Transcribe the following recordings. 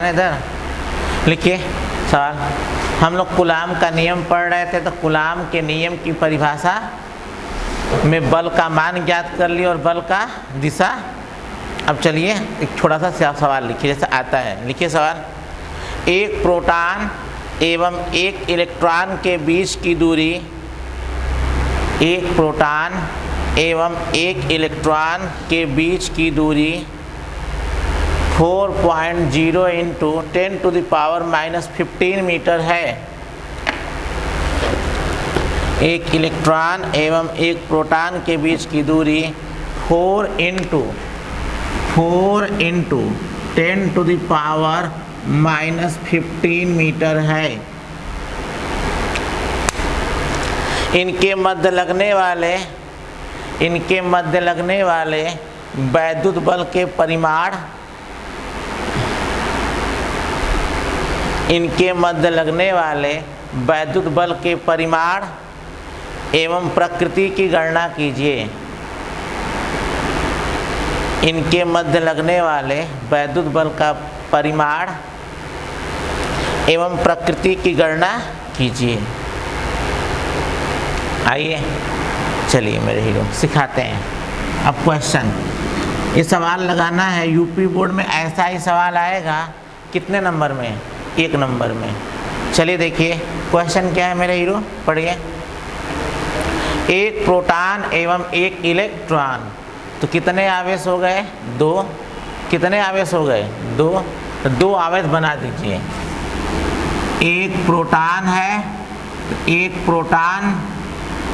इधर लिखिए सवाल। हम लोग कूलाम का नियम पढ़ रहे थे, तो कूलाम के नियम की परिभाषा में बल का मान ज्ञात कर लिया और बल का दिशा। अब चलिए एक छोटा सा सवाल लिखिए जैसे आता है। लिखिए सवाल, एक प्रोटॉन एवं एक इलेक्ट्रॉन के बीच की दूरी, एक प्रोटॉन एवं एक इलेक्ट्रॉन के बीच की दूरी 4.0 इंटू 10⁻⁻15 मीटर है। एक इलेक्ट्रॉन एवं एक प्रोटॉन के बीच की दूरी 4 इंटू 10⁻⁻15 मीटर है। इनके मध्य लगने वाले वैद्युत बल के परिमाण, इनके मध्य लगने वाले वैद्युत बल के परिमाण एवं प्रकृति की गणना कीजिए। इनके मध्य लगने वाले वैद्युत बल का परिमाण एवं प्रकृति की गणना कीजिए। आइए चलिए मेरे हीरो सिखाते हैं। अब क्वेश्चन, ये सवाल लगाना है। यूपी बोर्ड में ऐसा ही सवाल आएगा। कितने नंबर में? 1 नंबर में। चलिए देखिए क्वेश्चन क्या है मेरे हीरो, पढ़िए। एक प्रोटॉन एवं एक इलेक्ट्रॉन, तो कितने आवेश हो गए? 2। कितने आवेश हो गए? 2। तो 2 आवेश बना दीजिए। एक प्रोटॉन है, एक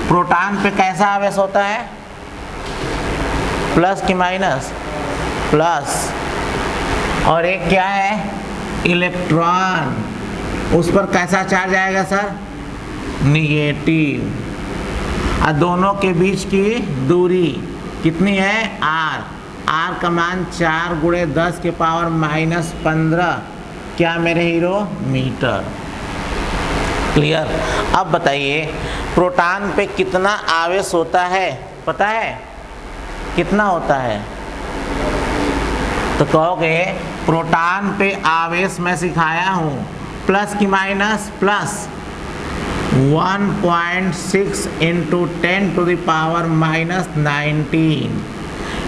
प्रोटॉन पे कैसा आवेश होता है? प्लस कि माइनस? प्लस। और एक क्या है? इलेक्ट्रॉन, उस पर कैसा चार्ज आएगा सर? निगेटिव। और दोनों के बीच की दूरी कितनी है? r का मान 4 × 10⁻⁻15 क्या मेरे हीरो? मीटर। क्लियर? अब बताइए प्रोटॉन पे कितना आवेश होता है? पता है कितना होता है? तो कहोगे प्रोटॉन पे आवेश मैं सिखाया हूँ, प्लस कि माइनस? Plus 1.6 into 10⁻⁻19।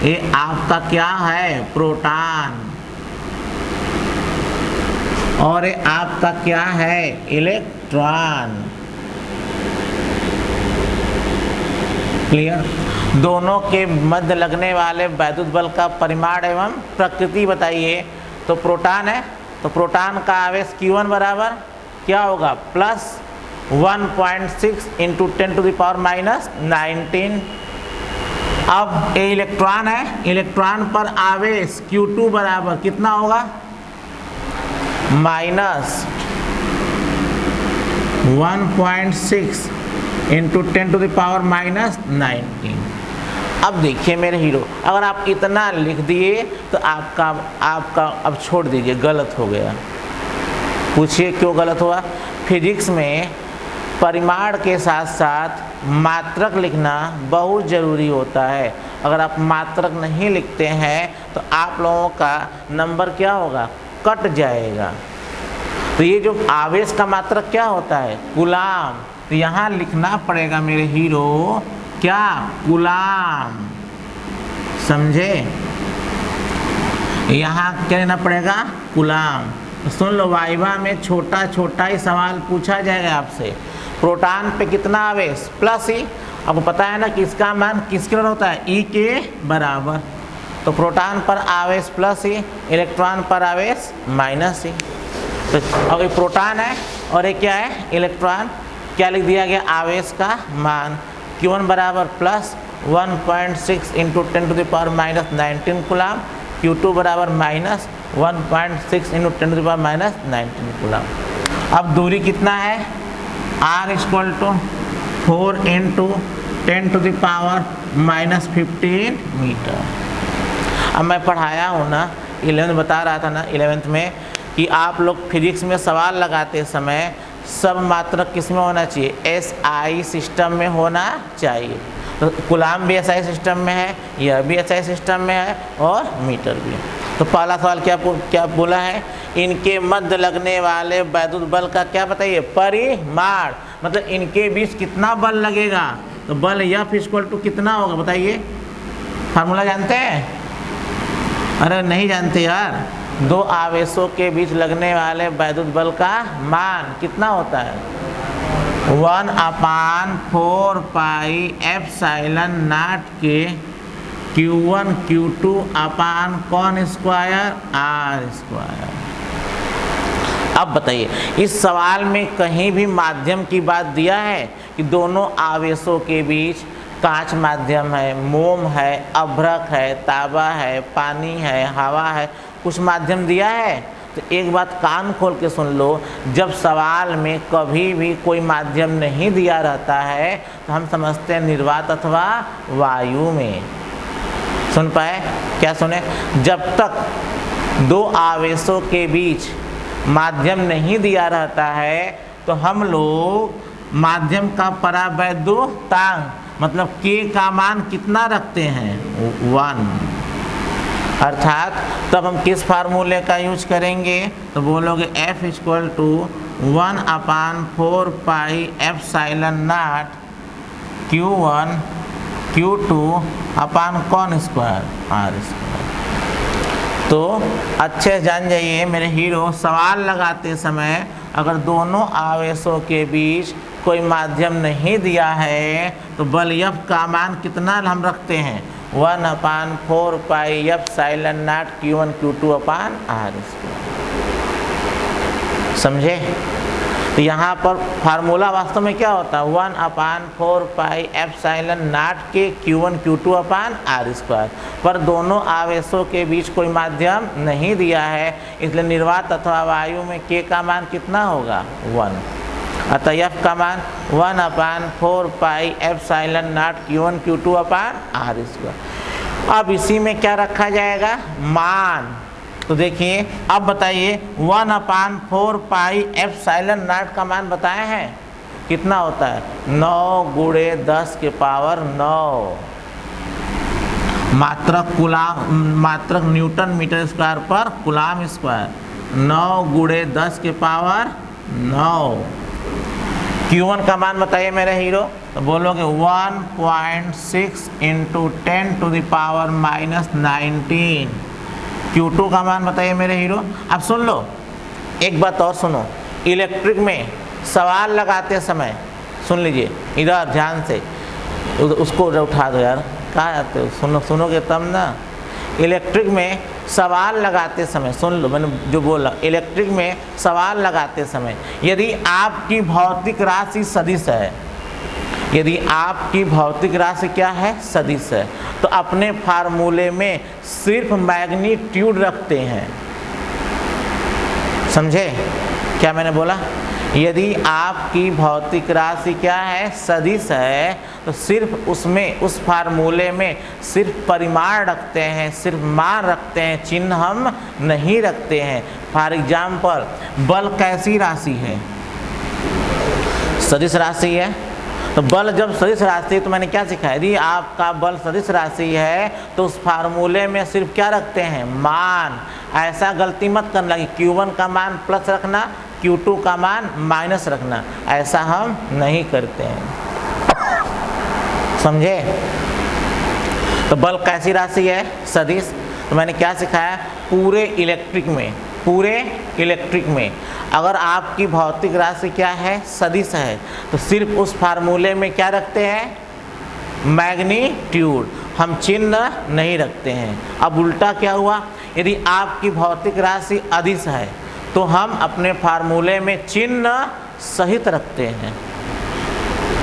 ये आपका क्या है? प्रोटॉन। और ये आपका क्या है? इलेक्ट्रॉन। क्लियर? दोनों के मध्य लगने वाले वैद्युत बल का परिमाण एवं प्रकृति बताइए। तो प्रोटॉन है, तो प्रोटॉन का आवेश Q1 बराबर क्या होगा? Plus 1.6 into 10⁻⁻19। अब ये इलेक्ट्रॉन है, इलेक्ट्रॉन पर आवेश Q2 बराबर कितना होगा? Minus 1.6 into 10⁻⁻19। अब देखिए मेरे हीरो, अगर आप इतना लिख दिए तो आपका अब छोड़ दीजिए, गलत हो गया। पूछिए क्यों गलत हुआ? फिजिक्स में परिमाण के साथ साथ मात्रक लिखना बहुत ज़रूरी होता है। अगर आप मात्रक नहीं लिखते हैं तो आप लोगों का नंबर क्या होगा? कट जाएगा। तो ये जो आवेश का मात्रक क्या होता है? कूलाम। तो यहाँ लिखना पड़ेगा मेरे हीरो क्या? कूलाम। समझे? यहाँ क्या लेना पड़ेगा? कूलाम। तो सुन लो, वाइवा में छोटा छोटा ही सवाल पूछा जाएगा आपसे। प्रोटॉन पे कितना आवेश? प्लस ही। आपको पता है ना कि इसका मान किसके बराबर होता है? E के बराबर। तो प्रोटॉन पर आवेश प्लस ही, इलेक्ट्रॉन पर आवेश माइनस ही। तो अब ये प्रोटॉन है और ये क्या है? इलेक्ट्रॉन। क्या लिख दिया गया? आवेश का मान Q1 बराबर प्लस 1.6 इंटू 10⁻⁻19 कूलाम, Q2 बराबर माइनस 1.6 इंटू 10⁻⁻19 कूलाम। अब दूरी कितना है? R = 4 into 10⁻⁻15 metre. अब मैं पढ़ाया हूँ ना, 11th बता रहा था ना 11th में, कि आप लोग फिजिक्स में सवाल लगाते समय सब मात्रक किस में होना चाहिए? SI सिस्टम में होना चाहिए। तो कूलाम भी SI सिस्टम में है, यह भी SI सिस्टम में है और मीटर भी। तो पहला सवाल क्या बोला है, इनके मध्य लगने वाले वैद्युत बल का क्या बताइए, परिमाण, मतलब इनके बीच कितना बल लगेगा। तो बल F इक्वल टू कितना होगा बताइए, फार्मूला जानते हैं? अरे नहीं जानते यार। दो आवेशों के बीच लगने वाले वैद्युत बल का मान कितना होता है, 1/4 पाई एप्सिलॉन नॉट के Q1 Q2 अपान कौन स्क्वायर R स्क्वायर। अब बताइए, इस सवाल में कहीं भी माध्यम की बात दिया है कि दोनों आवेशों के बीच कांच माध्यम है, मोम है, अभ्रक है, तांबा है, पानी है, हवा है, कुछ माध्यम दिया है? तो एक बात कान खोल के सुन लो, जब सवाल में कभी भी कोई माध्यम नहीं दिया रहता है तो हम समझते हैं निर्वात अथवा वायु में। सुन पाए? क्या सुने? जब तक दो आवेशों के बीच माध्यम नहीं दिया रहता है तो हम लोग माध्यम का परावैद्युतांक मतलब K का मान कितना रखते हैं, 1। अर्थात तब हम किस फार्मूले का यूज करेंगे, तो बोलोगे F equal to 1/4 pi epsilon not Q1 Q2 upon कौन स्क्वायर R स्क्वायर। तो अच्छे से जान जाइए मेरे हीरो, सवाल लगाते समय अगर दोनों आवेशों के बीच कोई माध्यम नहीं दिया है तो बल F का मान कितना हम रखते हैं, 1/4 pi epsilon not Q1 Q2 upon R square. समझे? तो यहाँ पर फार्मूला वास्तव में क्या होता है, 1/4 पाई एप्सिलॉन नॉट के Q1 Q2 अपान R स्क्वायर। पर दोनों आवेशों के बीच कोई माध्यम नहीं दिया है, इसलिए निर्वात अथवा वायु में K का मान कितना होगा, 1। अतः F का मान 1/4 pi epsilon not Q1 Q2 upon R square. अब इसी में क्या रखा जाएगा, मान। तो देखिए अब बताइए 1/4 पाई एप्सिलॉन नॉट का मान बताए हैं कितना होता है, 9 × 10 के पावर 9 मात्रक न्यूटन मीटर स्क्वायर पर कूलाम स्क्वायर, 9 × 10 के पावर 9। Q1 का मान बताइए मेरे हीरो, तो बोलोगे 1.6 × 10⁻⁻19। Q2 का मान बताइए मेरे हीरो। अब सुन लो, एक बात और सुनो, इलेक्ट्रिक में सवाल लगाते समय सुन लीजिए, इधर ध्यान से, उसको उठा दो यार, कहाँ जाते हो, सुनोगे तब ना। इलेक्ट्रिक में सवाल लगाते समय सुन लो, मैंने जो बोला, इलेक्ट्रिक में सवाल लगाते समय यदि आपकी भौतिक राशि सदिश है, यदि आपकी भौतिक राशि क्या है, सदिश है, तो अपने फार्मूले में सिर्फ मैग्नीट्यूड रखते हैं। समझे क्या मैंने बोला? यदि आपकी भौतिक राशि क्या है, सदिश है, तो सिर्फ उसमें, उस फार्मूले में सिर्फ परिमाण रखते हैं, सिर्फ मान रखते हैं, चिन्ह हम नहीं रखते हैं। फॉर एग्जाम्पल, बल कैसी राशि है, सदिश राशि है। तो बल जब सदिश राशि है तो मैंने क्या सिखाया, यदि आपका बल सदिश राशि है तो उस फार्मूले में सिर्फ क्या रखते हैं, मान। ऐसा गलती मत करना कि Q1 का मान प्लस रखना, Q2 का मान माइनस रखना, ऐसा हम नहीं करते हैं। समझे? तो बल कैसी राशि है, सदिश। तो मैंने क्या सिखाया, पूरे इलेक्ट्रिक में अगर आपकी भौतिक राशि क्या है, सदिश है, तो सिर्फ उस फार्मूले में क्या रखते हैं, मैग्नीट्यूड, हम चिन्ह नहीं रखते हैं। अब उल्टा क्या हुआ, यदि आपकी भौतिक राशि अदिश है तो हम अपने फार्मूले में चिन्ह सहित रखते हैं।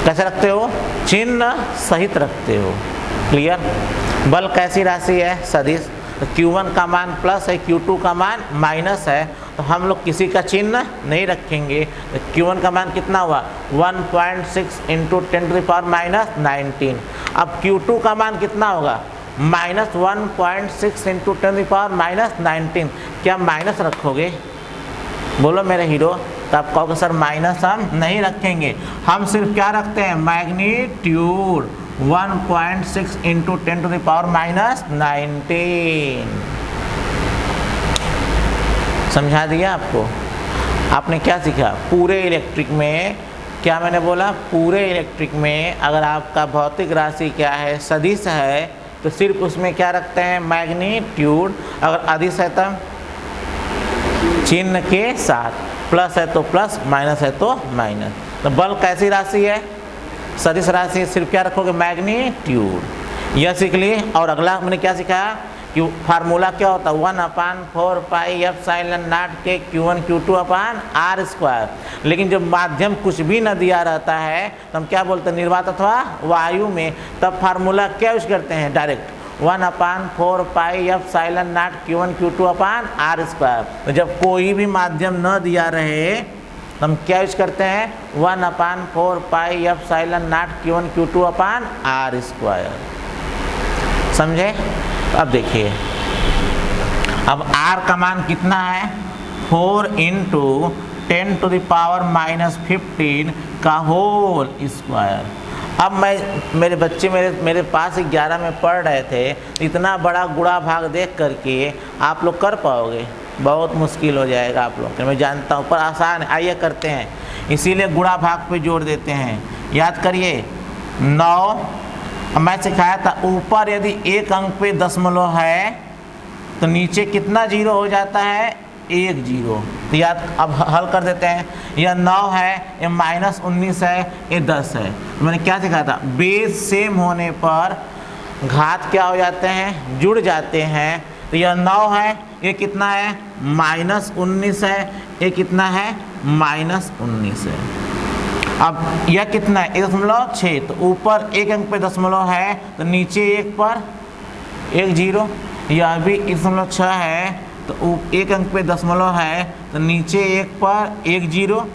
कैसे रखते हो, चिन्ह सहित रखते हो। क्लियर? बल कैसी राशि है, सदिश। तो Q1 का मान प्लस है, Q2 का मान माइनस है, तो हम लोग किसी का चिन्ह नहीं रखेंगे। तो Q1 का मान कितना हुआ, 1.6 × 10⁻⁻19। अब Q2 का मान कितना होगा, -1.6 × 10⁻⁻19। क्या माइनस रखोगे, बोलो मेरे हीरो? तो आप कहोगे सर माइनस हम नहीं रखेंगे, हम सिर्फ क्या रखते हैं, मैग्नीट्यूड, 1.6 × 10⁻⁻19। समझा दिया आपको। आपने क्या सीखा? पूरे इलेक्ट्रिक में क्या मैंने बोला? पूरे इलेक्ट्रिक में अगर आपका भौतिक राशि क्या है? सदिश है, तो सिर्फ उसमें क्या रखते हैं? मैग्नीट्यूड। अगर अदिश है तब चिन्ह के साथ, प्लस है तो प्लस, माइनस है तो माइनस। तो बल कैसी राशि है? सदिश राशि, सिर्फ क्या रखोगे? मैग्नीट्यूड। यह सीख लिए। और अगला मैंने क्या सिखाया कि फार्मूला क्या होता है? 1/4 पाई एप्सिलॉन नॉट के Q1 Q2 अपान R स्क्वायर। लेकिन जब माध्यम कुछ भी न दिया रहता है तो हम क्या बोलते हैं? निर्वात अथवा वायु में, तब फार्मूला क्या यूज करते हैं? Direct 1/4 pi epsilon not Q1 Q2 upon R square. तो जब कोई भी माध्यम न दिया रहे तो हम क्या यूज करते हैं? 1/4 pi epsilon not Q1 Q2 upon R square. समझे? अब देखिए, अब R का मान कितना है? 4 × 10⁻⁻15 का होल स्क्वायर। अब मेरे बच्चे मेरे पास 11 में पढ़ रहे थे, इतना बड़ा गुणा भाग देख करके आप लोग कर पाओगे? बहुत मुश्किल हो जाएगा आप लोग, मैं जानता हूँ, पर आसान है। आइए करते हैं, इसीलिए गुणा भाग पे जोड़ देते हैं। याद करिए 9, मैं सिखाया था ऊपर यदि एक अंक पे दशमलव है तो नीचे कितना जीरो हो जाता है? 1 जीरो। तो याद, अब हल कर देते हैं। यह 9 है, ये -19 है, ये 10 है। तो मैंने क्या सिखाया था? बेस सेम होने पर घात क्या हो जाते हैं? जुड़ जाते हैं। तो यह 9 है, ये कितना है? -19 है, ये कितना है? -19 है। अब यह कितना है? 1.6। तो ऊपर एक अंक पे दशमलव है तो नीचे एक पर 1 जीरो। यह भी 1.6 है तो एक अंक पे दशमलव है तो नीचे एक पर 1 जीरो।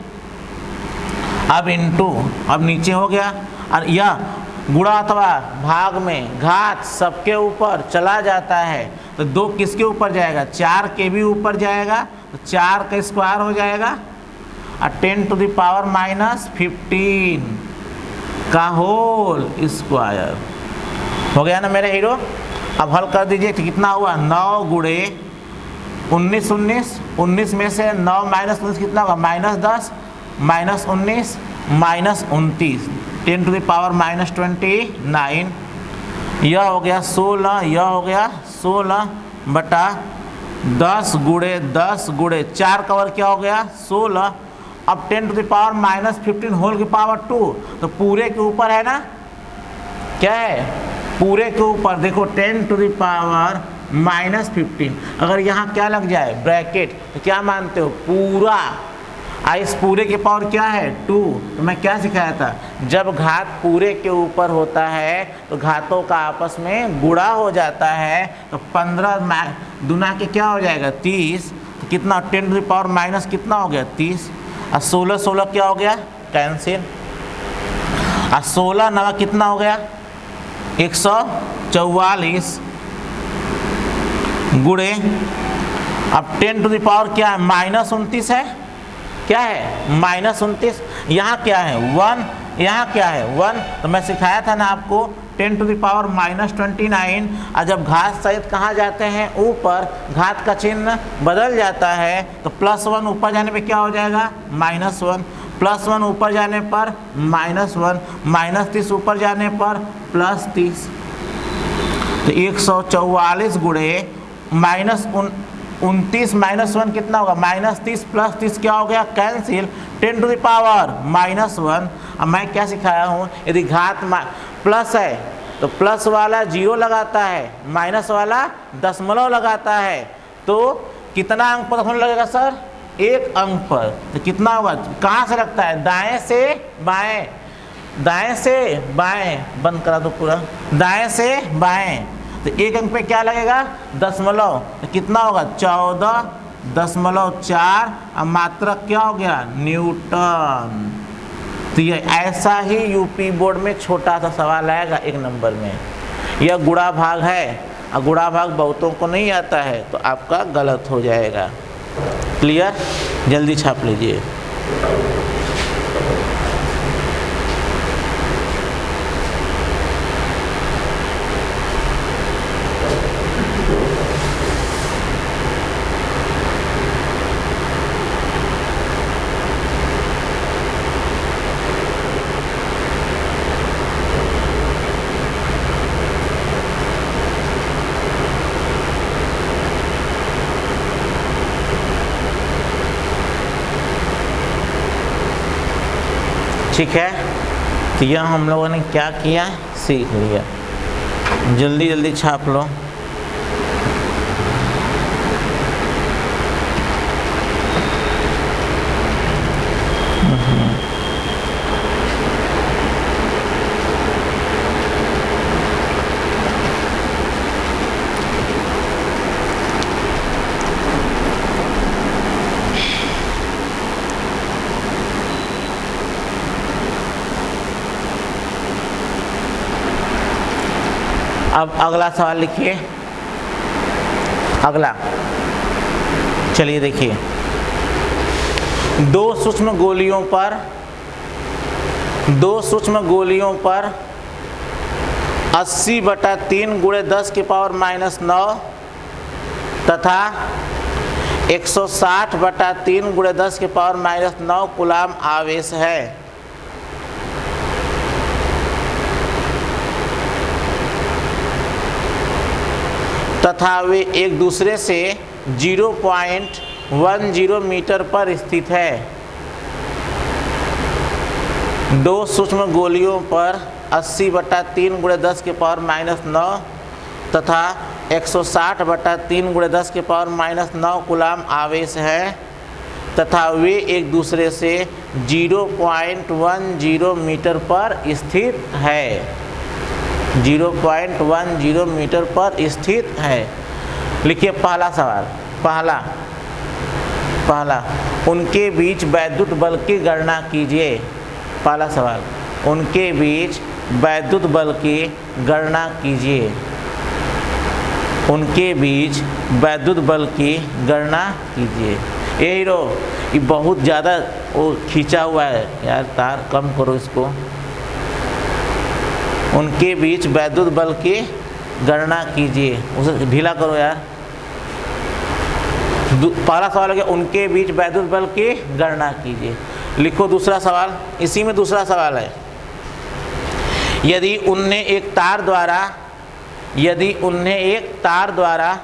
अब इनटू, अब नीचे हो गया। और यह गुणा अथवा भाग में घात सबके ऊपर चला जाता है तो 2 किसके ऊपर जाएगा? 4 के भी ऊपर जाएगा, तो 4 का स्क्वायर हो जाएगा। और 10⁻⁻15 का होल स्क्वायर हो गया ना मेरे हीरो। अब हल कर दीजिए कि कितना हुआ? 9 × 19 19 में से 9 -19 कितना होगा? -10 -19 -29 10⁻⁻29। यह हो गया 16, यह हो गया 16 बटा 10 × 10 × 4 का वर्ग क्या हो गया? 16। अब 10⁻⁻15 होल की पावर 2, तो पूरे के ऊपर है ना? क्या है? पूरे के ऊपर देखो 10⁻⁻15। अगर यहाँ क्या लग जाए? ब्रैकेट, तो क्या मानते हो? पूरा। इस पूरे के पावर क्या है? 2। तो मैं क्या सिखाया था? जब घात पूरे के ऊपर होता है तो घातों का आपस में गुणा हो जाता है। तो 15 दुना के क्या हो जाएगा? 30। तो कितना? 10⁻⁻ कितना हो गया? 30। और 16 क्या हो गया? कैंसिल। और 16 9 कितना हो गया? 144 गुणे, अब 10⁻ क्या है? -29 है। क्या है? -29। यहाँ क्या है? 1। यहाँ क्या है? 1। तो मैं सिखाया था ना आपको 10⁻⁻29। और जब घात सहित कहाँ जाते हैं? ऊपर। घात का चिन्ह बदल जाता है तो +1 ऊपर जाने पे क्या हो जाएगा? -1। +1 ऊपर जाने पर -1, -30 ऊपर जाने पर +30। तो 144 गुणे -29 -1 कितना होगा? -30 +30 क्या हो गया? कैंसिल। 10⁻⁻1। अब मैं क्या सिखाया हूँ? यदि घात प्लस है तो प्लस वाला 0 लगाता है, माइनस वाला दशमलव लगाता है। तो कितना अंक पर दशमलव लगेगा सर? 1 अंक पर। तो कितना होगा? कहाँ से लगता है? दाएं से बाएं, दाएं से बाएं। बंद करा दो पूरा। दाएं से बाएं, तो 1 अंक पे क्या लगेगा? दशमलव। तो कितना होगा? 14.4। अब मात्रक क्या हो गया? न्यूटन। तो ये ऐसा ही यूपी बोर्ड में छोटा सा सवाल आएगा 1 नंबर में। यह गुणा भाग है, और गुणा भाग बहुतों को नहीं आता है तो आपका गलत हो जाएगा। क्लियर? जल्दी छाप लीजिए। ठीक है, तो यह हम लोगों ने क्या किया, सीख लिया। जल्दी जल्दी छाप लो। अब अगला सवाल लिखिए। अगला चलिए देखिए, दो सूक्ष्म गोलियों पर 80/3 × 10⁻⁻9 तथा 160/3 × 10⁻⁻9 कूलाम आवेश है। तथा वे एक दूसरे से 0.10 मीटर पर स्थित है। दो सूक्ष्म गोलियों पर 80/3 × 10⁻⁻9 तथा 160/3 × 10⁻⁻9 कूलाम आवेश है तथा वे एक दूसरे से 0.10 मीटर पर स्थित है। 0.10 मीटर पर स्थित है। लिखिए पहला सवाल। पहला उनके बीच वैद्युत बल की गणना कीजिए। पहला सवाल, उनके बीच वैद्युत बल की गणना कीजिए। उनके बीच वैद्युत बल की गणना कीजिए। ये हीरो ये बहुत ज़्यादा वो खींचा हुआ है यार, तार कम करो इसको। उनके बीच वैद्युत बल की गणना कीजिए, उसे ढीला करो यार। पहला सवाल है उनके बीच वैद्युत बल की गणना कीजिए। लिखो दूसरा सवाल, इसी में दूसरा सवाल है। यदि उन्हें एक तार द्वारा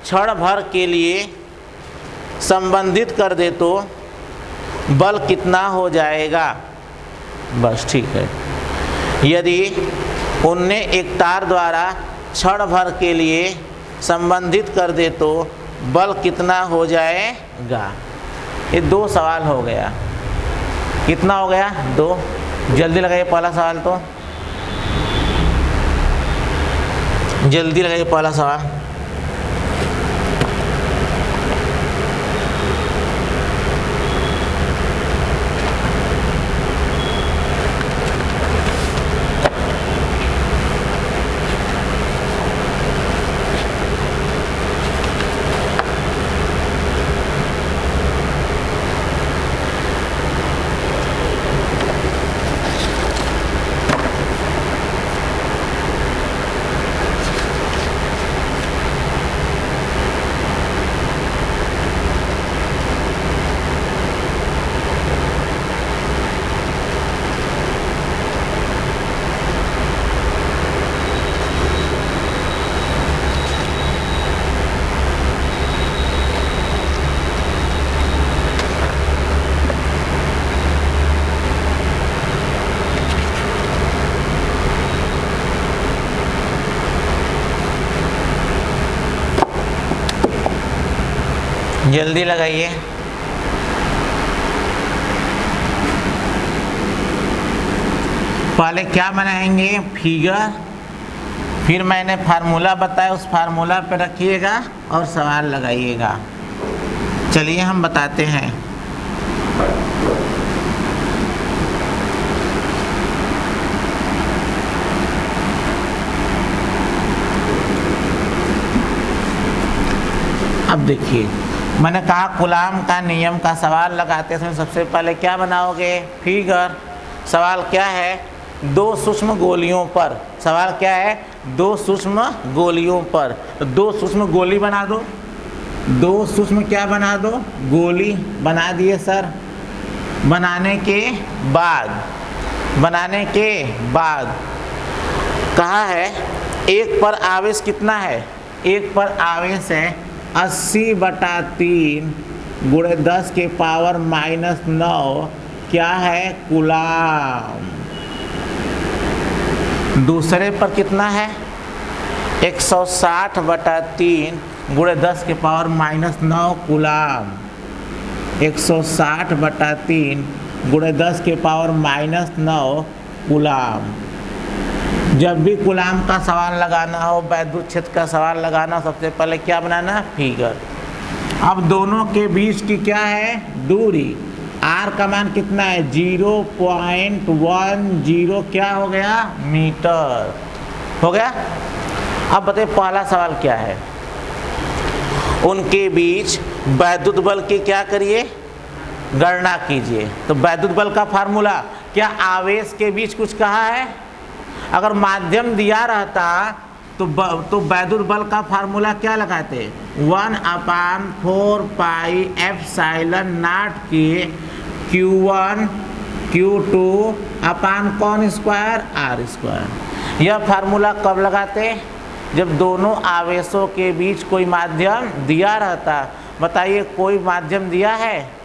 क्षण भर के लिए संबंधित कर दे तो बल कितना हो जाएगा। बस ठीक है। यदि उन्हें एक तार द्वारा क्षण भर के लिए संबंधित कर दे तो बल कितना हो जाएगा। ये दो सवाल हो गया। कितना हो गया, दो। जल्दी लगाइए पहला सवाल, तो जल्दी लगाइए पहला सवाल। जल्दी लगाइए। पहले क्या बनाएंगे, फिगर, फिर मैंने फार्मूला बताया, उस फार्मूला पे रखिएगा और सवाल लगाइएगा। चलिए हम बताते हैं। अब देखिए, मैंने कहा कूलाम का नियम का सवाल लगाते समय सबसे पहले क्या बनाओगे, फिगर। सवाल क्या है, दो सूक्ष्म गोलियों पर। सवाल क्या है, दो सूक्ष्म गोलियों पर। तो दो सूक्ष्म गोली बना दो। दो सूक्ष्म क्या बना दो, गोली बना दिए सर। बनाने के बाद कहा है एक पर आवेश कितना है, एक पर आवेश है 80/3 × 10⁻⁻9 क्या है, कूलाम। दूसरे पर कितना है, 160/3 गुणे 10 के पावर -9 कूलाम। 160/3 गुणे 10 के पावर -9 कूलाम। जब भी कूलाम का सवाल लगाना हो, वैद्युत क्षेत्र का सवाल लगाना हो, सबसे पहले क्या बनाना, फिगर। अब दोनों के बीच की क्या है, दूरी। r का मान कितना है, 0.10 क्या हो गया, मीटर हो गया। अब बताइए पहला सवाल क्या है, उनके बीच वैद्युत बल की क्या करिए, गणना कीजिए। तो वैद्युत बल का फार्मूला क्या, आवेश के बीच कुछ कहा है, अगर माध्यम दिया रहता तो वैद्युत बल का फार्मूला क्या लगाते, 1/4πε0 के Q1 Q2 अपान कौन स्क्वायर, r²। यह फार्मूला कब लगाते, जब दोनों आवेशों के बीच कोई माध्यम दिया रहता। बताइए कोई माध्यम दिया है,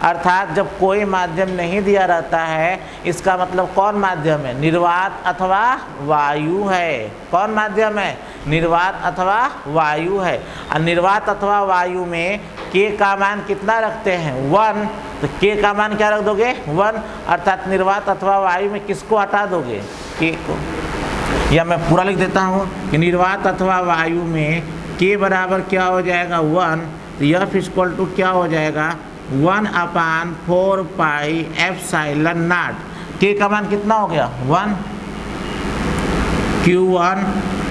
अर्थात जब कोई माध्यम नहीं दिया रहता है, इसका मतलब कौन माध्यम है, निर्वात अथवा वायु है। कौन माध्यम है, निर्वात अथवा वायु है। और निर्वात अथवा वायु में k का मान कितना रखते हैं, 1। तो k का मान क्या रख दोगे, 1। अर्थात निर्वात अथवा वायु में किसको हटा दोगे, k को। या मैं पूरा लिख देता हूँ कि निर्वात अथवा वायु में k बराबर क्या हो जाएगा, 1। तो F इक्वल टू क्या हो जाएगा, 1/4πε0। k का मान कितना हो गया, 1। Q1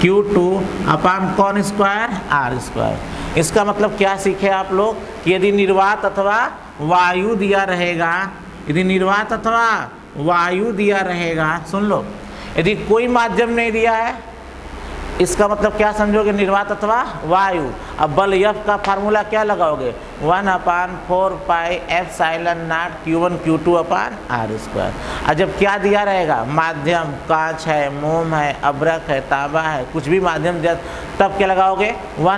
Q2 अपान कौन स्क्वायर, r²। इसका मतलब क्या सीखे आप लोग कि यदि निर्वात अथवा वायु दिया रहेगा, यदि निर्वात अथवा वायु दिया रहेगा, सुन लो, यदि कोई माध्यम नहीं दिया है, इसका मतलब क्या समझोगे, निर्वात अथवा वायु। अब बल F का फार्मूला क्या लगाओगे, 1/4πε0 Q1 Q2 अपान r²। और जब क्या दिया रहेगा, माध्यम, कांच है, मोम है, अभ्रक है, तांबा है, कुछ भी माध्यम दिया, तब क्या लगाओगे, 1